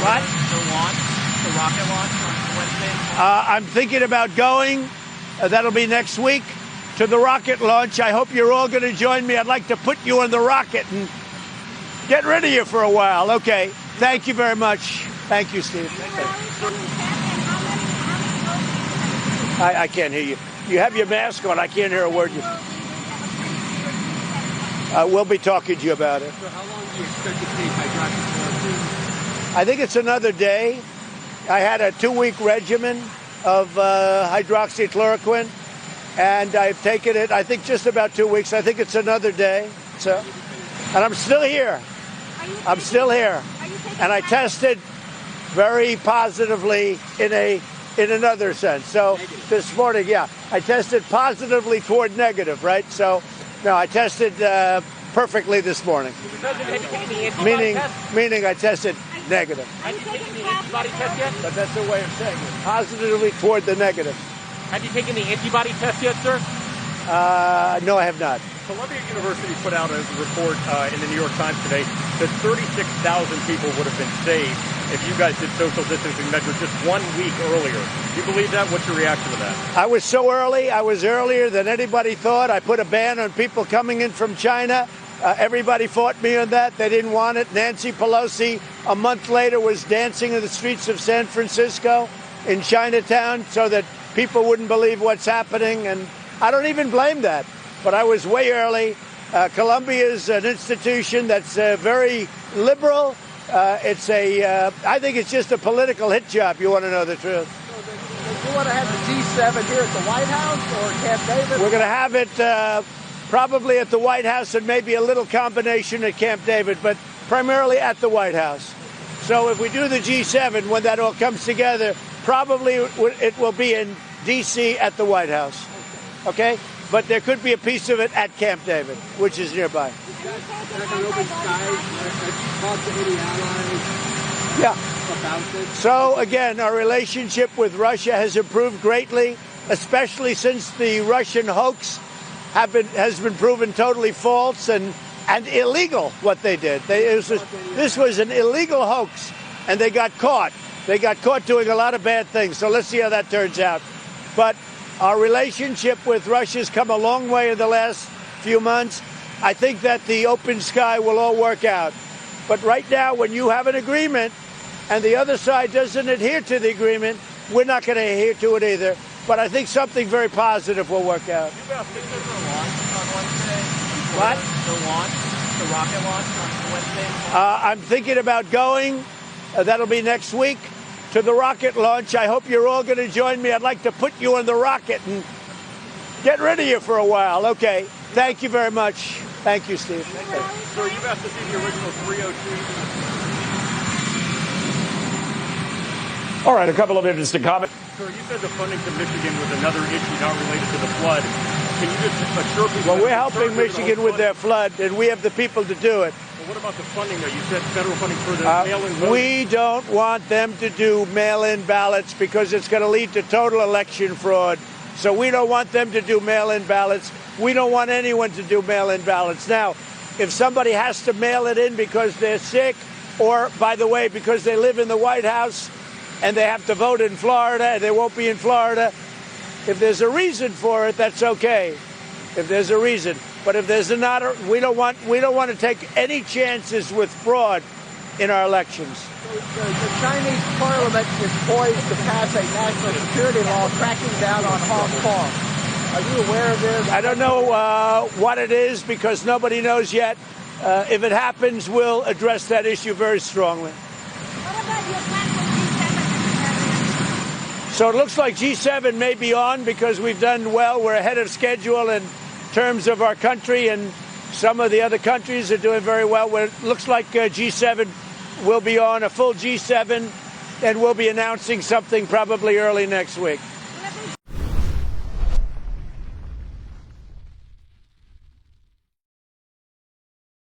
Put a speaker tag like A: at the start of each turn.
A: What?
B: The rocket launch on Wednesday?
A: I'm thinking about going. That'll be next week to the rocket launch. I hope you're all going to join me. I'd like to put you on the rocket and get rid of you for a while. Okay. Thank you very much. Thank you, Steve. I can't hear you. You have your mask on. I can't hear a word you say. We'll be talking to you about it.
C: So how long do you expect to take hydroxychloroquine?
A: I think it's another day. I had a 2-week regimen of hydroxychloroquine, and I've taken it, I think, just about 2 weeks. I think it's another day. So, and I'm still here. I'm still here. And I tested very positively in another sense. So this morning, yeah, I tested positively toward negative, right? So, no, I tested perfectly this morning. Meaning I tested negative.
B: Have you taken the antibody test yet?
A: But that's the way of saying it. Positively toward the negative.
B: Have you taken the antibody test yet, sir?
A: No, I have not.
D: Columbia University put out a report in the New York Times today that 36,000 people would have been saved if you guys did social distancing measures just 1 week earlier. Do you believe that? What's your reaction to that?
A: I was so early. I was earlier than anybody thought. I put a ban on people coming in from China. Everybody fought me on that. They didn't want it. Nancy Pelosi, a month later, was dancing in the streets of San Francisco in Chinatown so that people wouldn't believe what's happening. And I don't even blame that. But I was way early. Columbia is an institution that's very liberal. I think it's just a political hit job. You want to know the truth?
C: So you want to have the G7 here at the White House or Camp David?
A: We're going to have it probably at the White House and maybe a little combination at Camp David, but primarily at the White House. So if we do the G7, when that all comes together, probably it will be in D.C. at the White House. Okay? But there could be a piece of it at Camp David, which is nearby. Yeah. So, again, our relationship with Russia has improved greatly, especially since the Russian hoax has been proven totally false and illegal, what they did. This was an illegal hoax, and they got caught. They got caught doing a lot of bad things. So let's see how that turns out. But our relationship with Russia has come a long way in the last few months. I think that the open sky will all work out. But right now, when you have an agreement and the other side doesn't adhere to the agreement, we're not going to adhere to it either. But I think something very positive will work out.
B: You got pictures of the launch on Wednesday?
A: What?
B: The rocket launch on Wednesday?
A: I'm thinking about going. That'll be next week to the rocket launch. I hope you're all going to join me. I'd like to put you on the rocket and get rid of you for a while. Okay. Thank you very much. Thank you, Steve.
D: So you've asked to see the original 302.
E: All right, a couple of minutes to comment.
D: Sir, you said the funding to Michigan was another issue not related to the flood. Can you just assure people?
A: Well, we're helping Michigan with their flood, and we have the people to do it.
D: Well, what about the funding, though? You said federal funding for the mail-in voting.
A: We don't want them to do mail-in ballots because it's going to lead to total election fraud. So we don't want them to do mail-in ballots. We don't want anyone to do mail-in ballots. Now, if somebody has to mail it in because they're sick or, by the way, because they live in the White House and they have to vote in Florida and they won't be in Florida, if there's a reason for it, that's okay. If there's a reason. But if there's not, we don't want to take any chances with fraud in our elections.
C: The Chinese parliament is poised to pass a national security law cracking down on Hong Kong. Are you aware of this?
A: I don't know what it is because nobody knows yet. If it happens, we'll address that issue very strongly.
F: What about your plan for G7?
A: So it looks like G7 may be on because we've done well. We're ahead of schedule in terms of our country, and some of the other countries are doing very well. It looks like G7 will be on, a full G7, and we'll be announcing something probably early next week.